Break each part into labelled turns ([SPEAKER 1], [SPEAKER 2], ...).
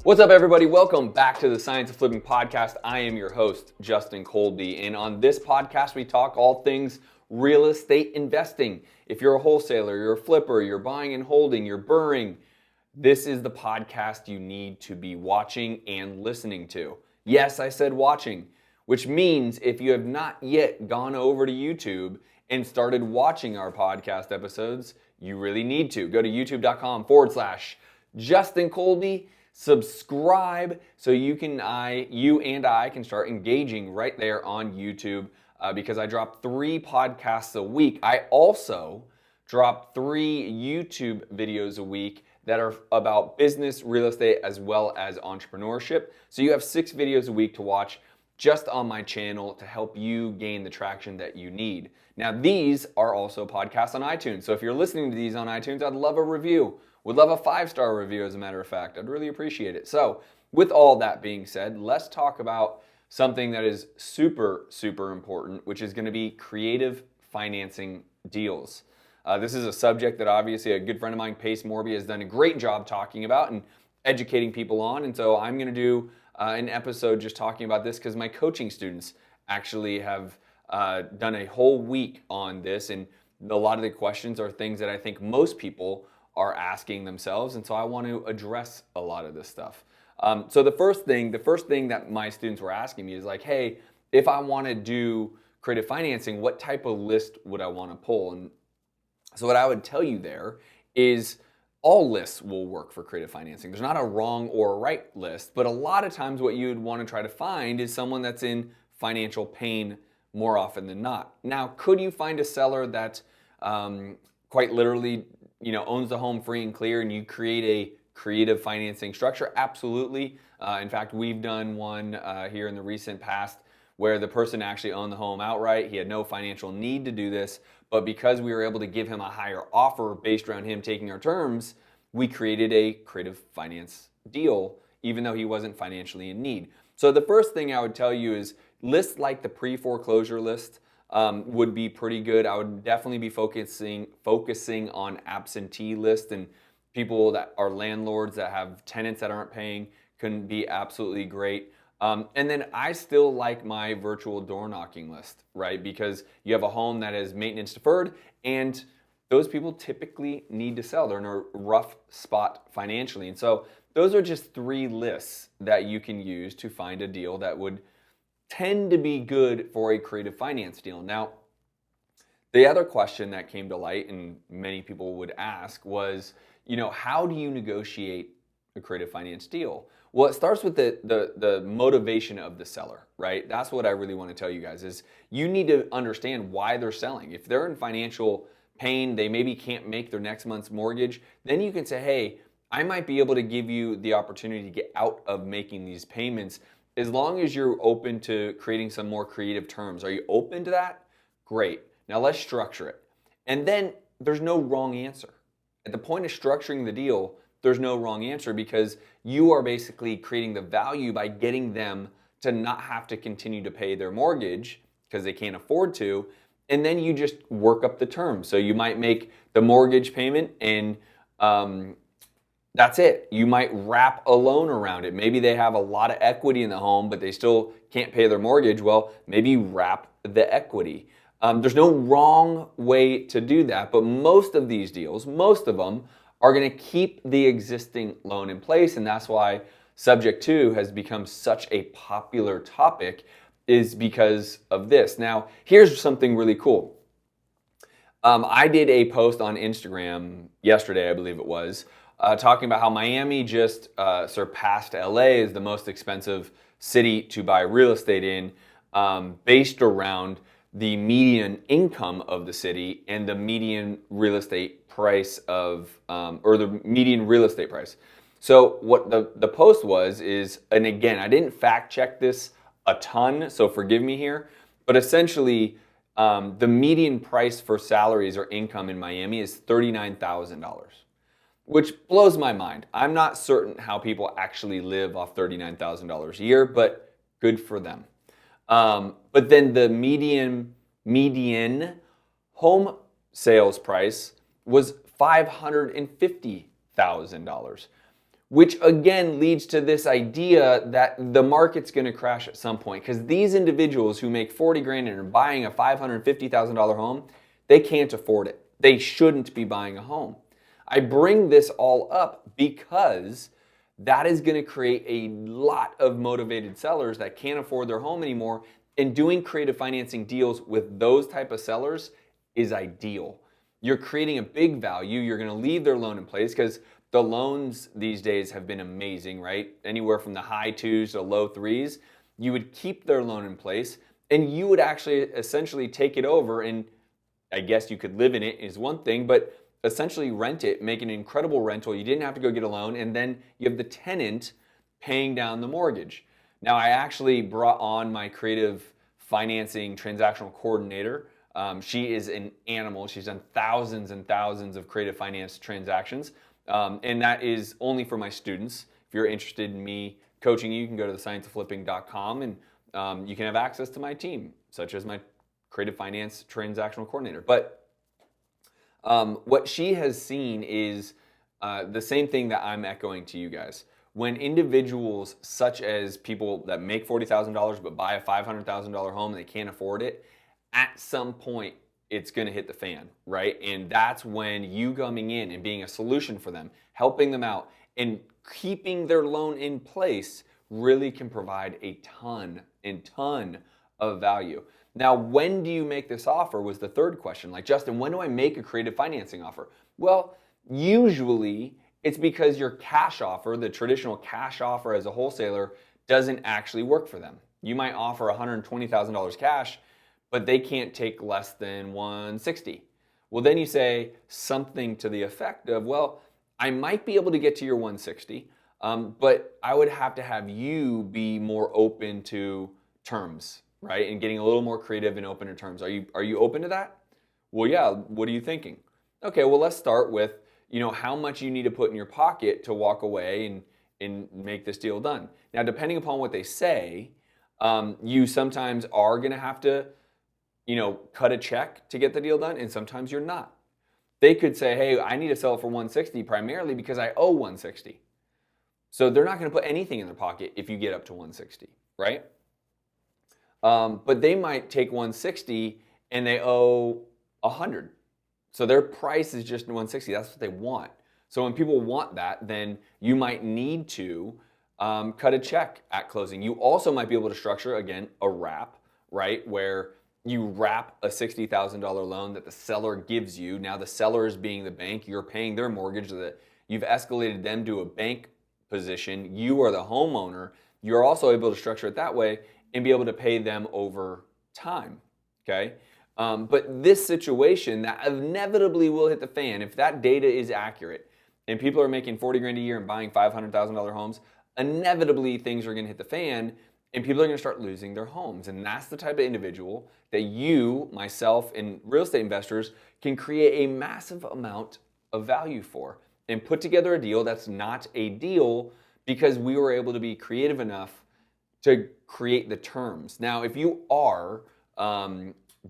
[SPEAKER 1] What's up, everybody? Welcome back to the Science of Flipping podcast. I am your host, Justin Colby, and on this podcast, we talk all things real estate investing. If you're a wholesaler, you're a flipper, you're buying and holding, you're burring, this is the podcast you need to be watching and listening to. Yes, I said watching, which means if you have not yet gone over to YouTube and started watching our podcast episodes, you really need to. Go to youtube.com/Justin Colby. Subscribe so you and I can start engaging right there on YouTube because I drop 3 podcasts a week. I also drop 3 YouTube videos a week that are about business, real estate, as well as entrepreneurship. So you have 6 videos a week to watch just on my channel to help you gain the traction that you need. Now, these are also podcasts on iTunes. So if you're listening to these on iTunes, I'd love a review. Would love a 5-star review, as a matter of fact. I'd really appreciate it. So with all that being said, let's talk about something that is super, super important, which is going to be creative financing deals. This is a subject that obviously a good friend of mine, Pace Morby, has done a great job talking about and educating people on. And so I'm going to do an episode just talking about this because my coaching students actually have done a whole week on this. And a lot of the questions are things that I think most people are asking themselves, and so I want to address a lot of this stuff. So the first thing that my students were asking me is like, hey, if I want to do creative financing, what type of list would I want to pull? And so what I would tell you there is all lists will work for creative financing. There's not a wrong or a right list, but a lot of times what you would want to try to find is someone that's in financial pain more often than not. Now, could you find a seller that quite literally owns the home free and clear and you create a creative financing structure? Absolutely. In fact, we've done one here in the recent past where the person actually owned the home outright. He had no financial need to do this, but because we were able to give him a higher offer based around him taking our terms, we created a creative finance deal, even though he wasn't financially in need. So the first thing I would tell you is lists like the pre-foreclosure list would be pretty good. I would definitely be focusing on absentee lists, and people that are landlords that have tenants that aren't paying can be absolutely great. And then I still like my virtual door knocking list, right? Because you have a home that is maintenance deferred, and those people typically need to sell. They're in a rough spot financially. And so those are just 3 lists that you can use to find a deal that would tend to be good for a creative finance deal. Now, the other question that came to light and many people would ask was, how do you negotiate a creative finance deal? Well, it starts with the motivation of the seller, right? That's what I really want to tell you guys is you need to understand why they're selling. If they're in financial pain, they maybe can't make their next month's mortgage, then you can say, hey, I might be able to give you the opportunity to get out of making these payments as long as you're open to creating some more creative terms. Are you open to that? Great. Now let's structure it. And then there's no wrong answer. At the point of structuring the deal, there's no wrong answer because you are basically creating the value by getting them to not have to continue to pay their mortgage because they can't afford to. And then you just work up the terms. So you might make the mortgage payment and that's it. You might wrap a loan around it. Maybe they have a lot of equity in the home, but they still can't pay their mortgage. Well, maybe you wrap the equity. There's no wrong way to do that, but most of these deals, most of them are going to keep the existing loan in place, and that's why Subject to has become such a popular topic is because of this. Now, here's something really cool. I did a post on Instagram yesterday, I believe it was, talking about how Miami just surpassed LA as the most expensive city to buy real estate in, based around the median income of the city and the median real estate price or the median real estate price. So what the post is, and again, I didn't fact check this a ton, so forgive me here, but essentially the median price for salaries or income in Miami is $39,000. Which blows my mind. I'm not certain how people actually live off $39,000 a year, but good for them. But then the median home sales price was $550,000, which again leads to this idea that the market's going to crash at some point, because these individuals who make 40 grand and are buying a $550,000 home, they can't afford it. They shouldn't be buying a home. I bring this all up because that is going to create a lot of motivated sellers that can't afford their home anymore, and doing creative financing deals with those type of sellers is ideal. You're creating a big value. You're going to leave their loan in place, because the loans these days have been amazing, right? Anywhere from the high 2s to low 3s. You would keep their loan in place, and you would actually essentially take it over, and I guess you could live in it is one thing, but essentially rent it, make an incredible rental. You didn't have to go get a loan, and then you have the tenant paying down the mortgage. Now, I actually brought on my creative financing transactional coordinator. She is an animal. She's done thousands and thousands of creative finance transactions. And that is only for my students. If you're interested in me coaching you can go to 𝐓𝐿𝒉𝒂𝒕.com, and you can have access to my team, such as my creative finance transactional coordinator. But what she has seen is the same thing that I'm echoing to you guys. When individuals such as people that make $40,000 but buy a $500,000 home and they can't afford it, at some point it's going to hit the fan, right? And that's when you coming in and being a solution for them, helping them out, and keeping their loan in place really can provide a ton of value. Now, when do you make this offer was the third question. Like, Justin, when do I make a creative financing offer? Well, usually it's because your cash offer, the traditional cash offer as a wholesaler, doesn't actually work for them. You might offer $120,000 cash, but they can't take less than $160,000. Well, then you say something to the effect of, well, I might be able to get to your $160,000, but I would have to have you be more open to terms, right? And getting a little more creative and open to terms. Are you open to that? Well, yeah. What are you thinking? Okay, well, let's start with, how much you need to put in your pocket to walk away and make this deal done. Now, depending upon what they say, you sometimes are going to have to cut a check to get the deal done, and sometimes you're not. They could say, hey, I need to sell it for $160,000 primarily because I owe $160,000. So they're not going to put anything in their pocket if you get up to $160,000, right? But they might take $160,000 and they owe $100,000. So their price is just $160,000. That's what they want. So when people want that, then you might need to cut a check at closing. You also might be able to structure, again, a wrap, right, where you wrap a $60,000 loan that the seller gives you. Now the seller is being the bank. You're paying their mortgage. That you've escalated them to a bank position. You are the homeowner. You're also able to structure it that way and be able to pay them over time, okay? But this situation that inevitably will hit the fan, if that data is accurate and people are making 40 grand a year and buying $500,000 homes, inevitably things are going to hit the fan and people are going to start losing their homes. And that's the type of individual that you, myself, and real estate investors can create a massive amount of value for and put together a deal that's not a deal because we were able to be creative enough to create the terms. Now, if you are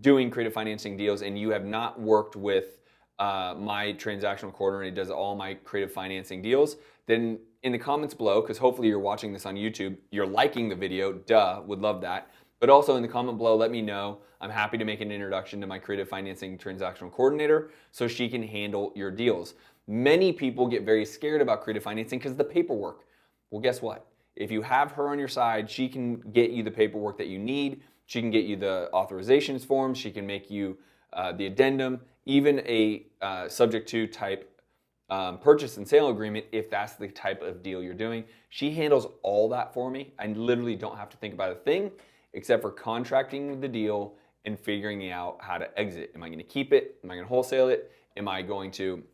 [SPEAKER 1] doing creative financing deals and you have not worked with my transactional coordinator, it does all my creative financing deals, then in the comments below, because hopefully you're watching this on YouTube, you're liking the video, would love that. But also in the comment below, let me know. I'm happy to make an introduction to my creative financing transactional coordinator so she can handle your deals. Many people get very scared about creative financing because of the paperwork. Well, guess what? If you have her on your side, she can get you the paperwork that you need. She can get you the authorizations forms. She can make you the addendum, even a subject to type purchase and sale agreement if that's the type of deal you're doing. She handles all that for me. I literally don't have to think about a thing except for contracting the deal and figuring out how to exit. Am I going to keep it? Am I going to wholesale it? Am I going to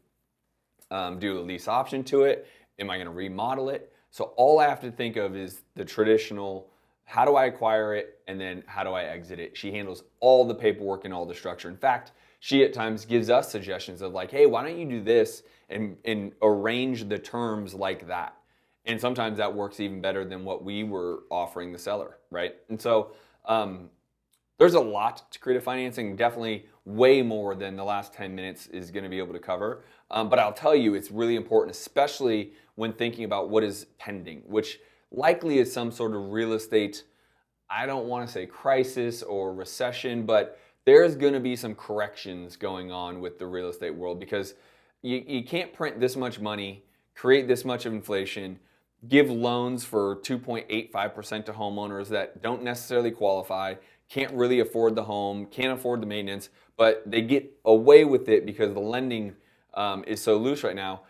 [SPEAKER 1] do a lease option to it? Am I going to remodel it? So all I have to think of is the traditional, how do I acquire it, and then how do I exit it? She handles all the paperwork and all the structure. In fact, she at times gives us suggestions of like, hey, why don't you do this and arrange the terms like that? And sometimes that works even better than what we were offering the seller, right? And so There's a lot to creative financing, definitely way more than the last 10 minutes is going to be able to cover. But I'll tell you, it's really important, especially when thinking about what is pending, which likely is some sort of real estate, I don't want to say crisis or recession, but there's going to be some corrections going on with the real estate world, because you can't print this much money, create this much of inflation, give loans for 2.85% to homeowners that don't necessarily qualify, can't really afford the home, can't afford the maintenance, but they get away with it because the lending is so loose right now.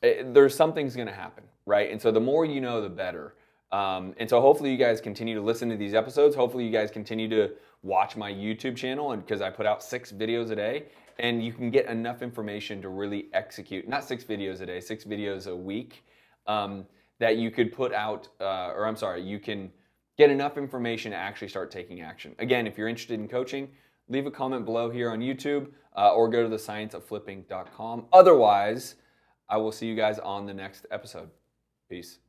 [SPEAKER 1] There's something's going to happen, right? And so the more you know, the better. And so hopefully you guys continue to listen to these episodes. Hopefully you guys continue to watch my YouTube channel, and because I put out 6 videos a day, and you can get enough information to really execute, not 6 videos a day, 6 videos a week, that you could put out, you can get enough information to actually start taking action. Again, if you're interested in coaching, leave a comment below here on YouTube, or go to thescienceofflipping.com. Otherwise, I will see you guys on the next episode. Peace.